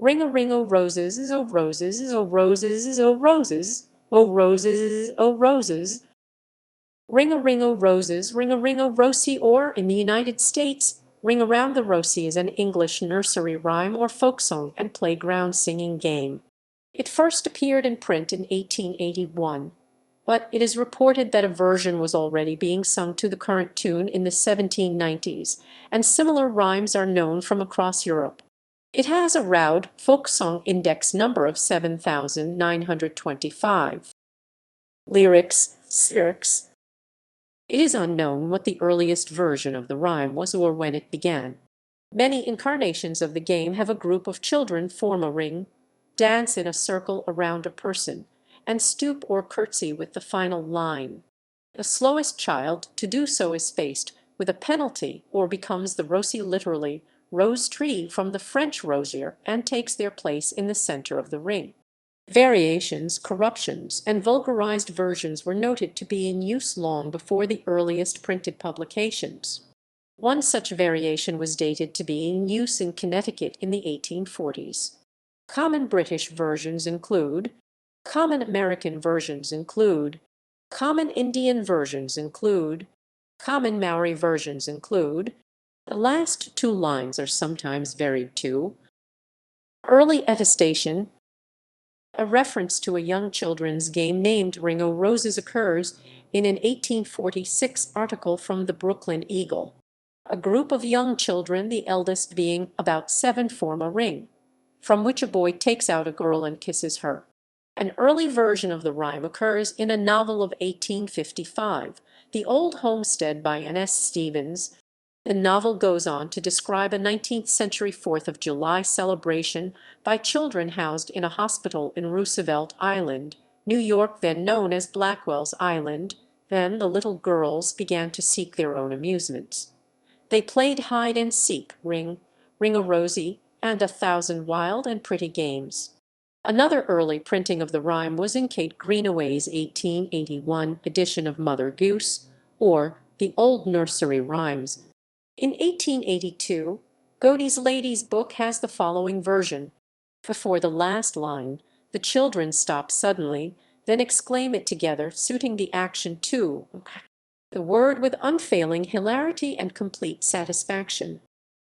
Ring-a-ring, oh roses, oh roses, oh roses, oh roses, oh roses, oh roses. Ring-a-ring, oh roses, ring-a-ring, oh Rosie, or, in the United States, Ring Around the Rosie is an English nursery rhyme or folk song and playground singing game. It first appeared in print in 1881, but it is reported that a version was already being sung to the current tune in the 1790s, and similar rhymes are known from across Europe. It has a Roud Folk Song Index number of 7,925. Lyrics. It is unknown what the earliest version of the rhyme was or when it began. Many incarnations of the game have a group of children form a ring, dance in a circle around a person, and stoop or curtsy with the final line. The slowest child to do so is faced with a penalty or becomes the Rosie, literally rose tree from the French rosier, and takes their place in the center of the ring. Variations, corruptions, and vulgarized versions were noted to be in use long before the earliest printed publications. One such variation was dated to be in use in Connecticut in the 1840s. Common British versions include, common American versions include, common Indian versions include, common Maori versions include. The last two lines are sometimes varied too. Early attestation. A reference to a young children's game named Ring o' Roses occurs in an 1846 article from the Brooklyn Eagle. A group of young children, the eldest being about 7, form a ring, from which a boy takes out a girl and kisses her. An early version of the rhyme occurs in a novel of 1855, The Old Homestead by N.S. Stevens. The novel goes on to describe a 19th-century 4th of July celebration by children housed in a hospital in Roosevelt Island, New York, then known as Blackwell's Island. Then the little girls began to seek their own amusements. They played hide and seek, Ring-a-Rosie, and 1,000 wild and pretty games. Another early printing of the rhyme was in Kate Greenaway's 1881 edition of Mother Goose, or The Old Nursery Rhymes. In 1882, Godey's Lady's Book has the following version. Before the last line, the children stop suddenly, then exclaim it together, suiting the action to the word with unfailing hilarity and complete satisfaction.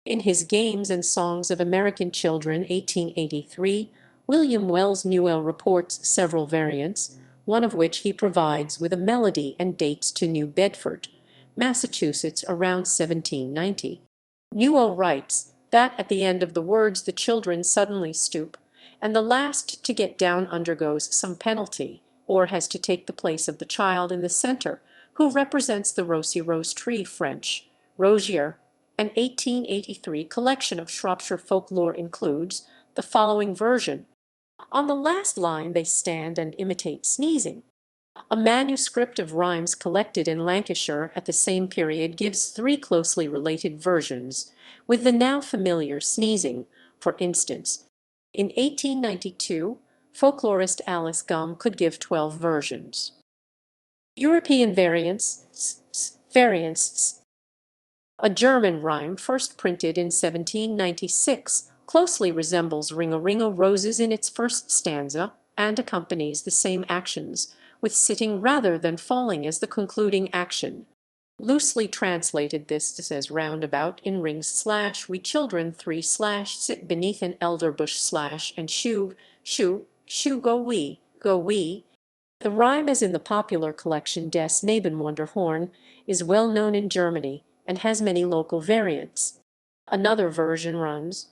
In his Games and Songs of American Children, 1883, William Wells Newell reports several variants, one of which he provides with a melody and dates to New Bedford, Massachusetts, around 1790. Newell writes that at the end of the words the children suddenly stoop, and the last to get down undergoes some penalty, or has to take the place of the child in the center, who represents the Rosie rose tree, French, rosier. An 1883 collection of Shropshire folklore includes the following version. On the last line they stand and imitate sneezing. A manuscript of rhymes collected in Lancashire at the same period gives 3 closely related versions, with the now familiar sneezing, for instance. In 1892, folklorist Alice Gumm could give 12 versions. European variants. A German rhyme first printed in 1796 closely resembles Ring-a-Ring-o' Roses in its first stanza, and accompanies the same actions, with sitting rather than falling as the concluding action. Loosely translated, this says roundabout in rings / we children 3 / sit beneath an elder bush / and shoo, go we, go we. The rhyme, as in the popular collection Des Nebenwunderhorn, is well known in Germany and has many local variants. Another version runs,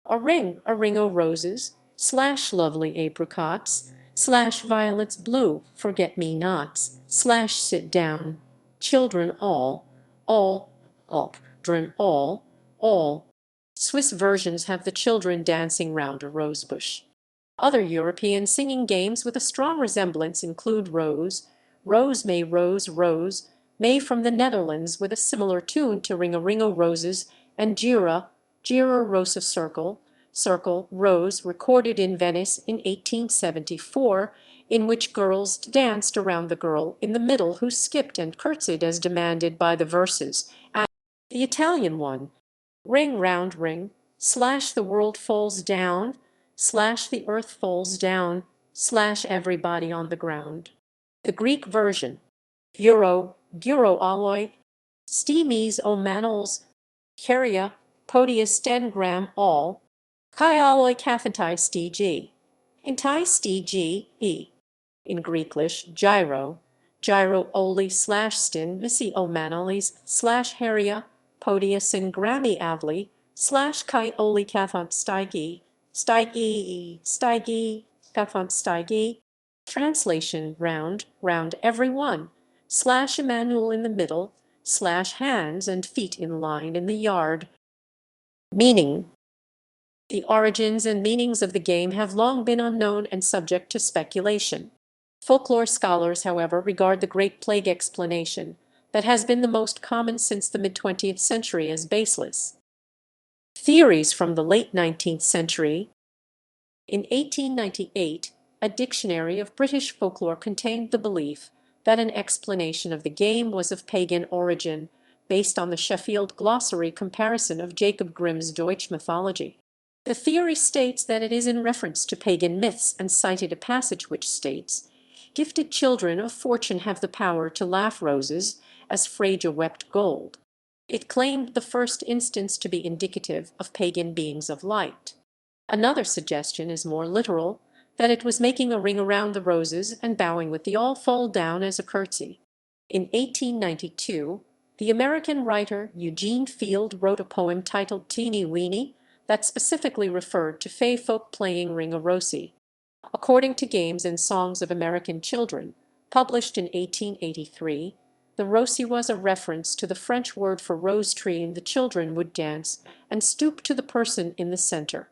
a ring o' roses / lovely apricots / violets blue forget-me-nots / sit down children all dren all. Swiss versions have the children dancing round a rosebush. Other European singing games with a strong resemblance include Rose, Rose May from the Netherlands with a similar tune to Ring-a-Ring-o' Roses, and Gira Rosa Circle, Rose, recorded in Venice in 1874, in which girls danced around the girl in the middle who skipped and curtsied as demanded by the verses. And the Italian one, Ring round ring / the world falls down / the earth falls down / everybody on the ground. The Greek version, gyro aloi, stemes o manos, keria, podius stengram all, kai aloi kathantai stg, intai stg e. In Greeklish, gyro oli /stin missy o manolis / heria, podius in grammy avli / kai oli kathant stigi, kathant stigi. Translation: round every one, / Emmanuel in the middle, / hands and feet in line in the yard. Meaning: the origins and meanings of the game have long been unknown and subject to speculation. Folklore scholars, however, regard the Great Plague explanation, that has been the most common since the mid-20th century, as baseless. Theories from the late 19th century. In 1898, a dictionary of British folklore contained the belief that an explanation of the game was of pagan origin, based on the Sheffield Glossary comparison of Jacob Grimm's Deutsche Mythology. The theory states that it is in reference to pagan myths and cited a passage which states, "Gifted children of fortune have the power to laugh roses, as Freyja wept gold." It claimed the first instance to be indicative of pagan beings of light. Another suggestion is more literal, that it was making a ring around the roses and bowing with the all fall down as a curtsy. In 1892, the American writer Eugene Field wrote a poem titled Teeny Weeny that specifically referred to fey folk playing Ring a Rosie. According to Games and Songs of American Children, published in 1883, the rosie was a reference to the French word for rose tree, and the children would dance and stoop to the person in the center.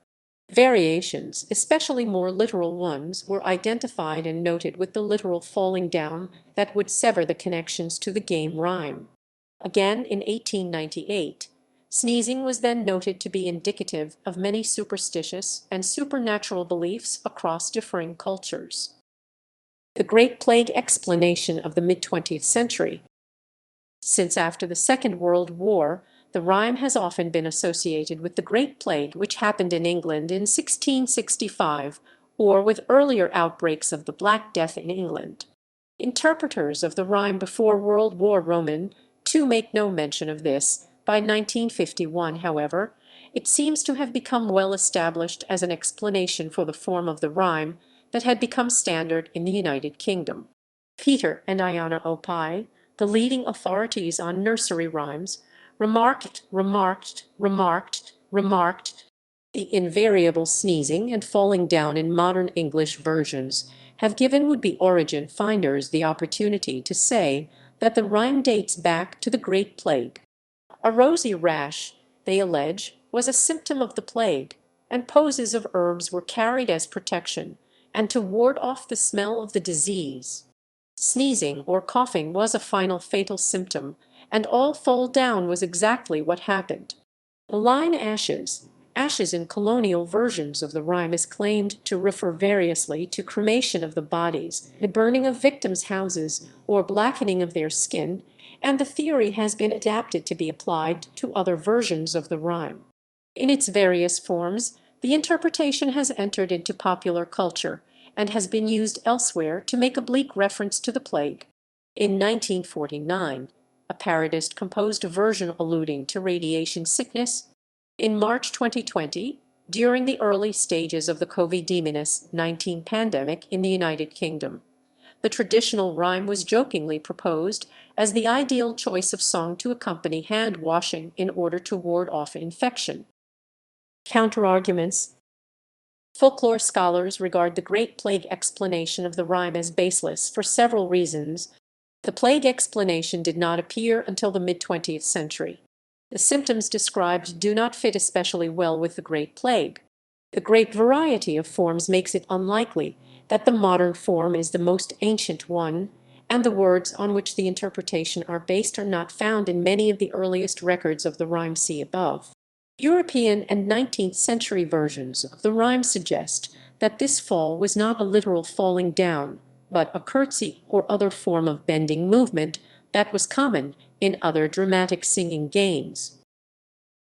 Variations, especially more literal ones, were identified and noted with the literal falling down that would sever the connections to the game rhyme. Again, in 1898, sneezing was then noted to be indicative of many superstitious and supernatural beliefs across differing cultures. The Great Plague explanation of the mid-20th century. Since after the Second World War, the rhyme has often been associated with the Great Plague, which happened in England in 1665, or with earlier outbreaks of the Black Death in England. Interpreters of the rhyme before World War Roman II make no mention of this. By 1951, however, it seems to have become well established as an explanation for the form of the rhyme that had become standard in the United Kingdom. Peter and Iona Opie, the leading authorities on nursery rhymes, remarked the invariable sneezing and falling down in modern English versions have given would-be origin finders the opportunity to say that the rhyme dates back to the Great Plague. A rosy rash, they allege, was a symptom of the plague, and poses of herbs were carried as protection and to ward off the smell of the disease. Sneezing or coughing was a final fatal symptom, and all fall down was exactly what happened. The line ashes in colonial versions of the rhyme is claimed to refer variously to cremation of the bodies, the burning of victims' houses, or blackening of their skin, and the theory has been adapted to be applied to other versions of the rhyme. In its various forms, the interpretation has entered into popular culture and has been used elsewhere to make oblique reference to the plague. In 1949, a parodist composed a version alluding to radiation sickness. In March 2020, during the early stages of the COVID-19 pandemic in the United Kingdom, the traditional rhyme was jokingly proposed as the ideal choice of song to accompany hand washing in order to ward off infection. Counterarguments. Folklore scholars regard the Great Plague explanation of the rhyme as baseless for several reasons. The plague explanation did not appear until the mid-20th century. The symptoms described do not fit especially well with the Great Plague. The great variety of forms makes it unlikely that the modern form is the most ancient one, and the words on which the interpretation are based are not found in many of the earliest records of the rhyme see above. European and 19th century versions of the rhyme suggest that this fall was not a literal falling down, but a curtsy or other form of bending movement that was common in other dramatic singing games.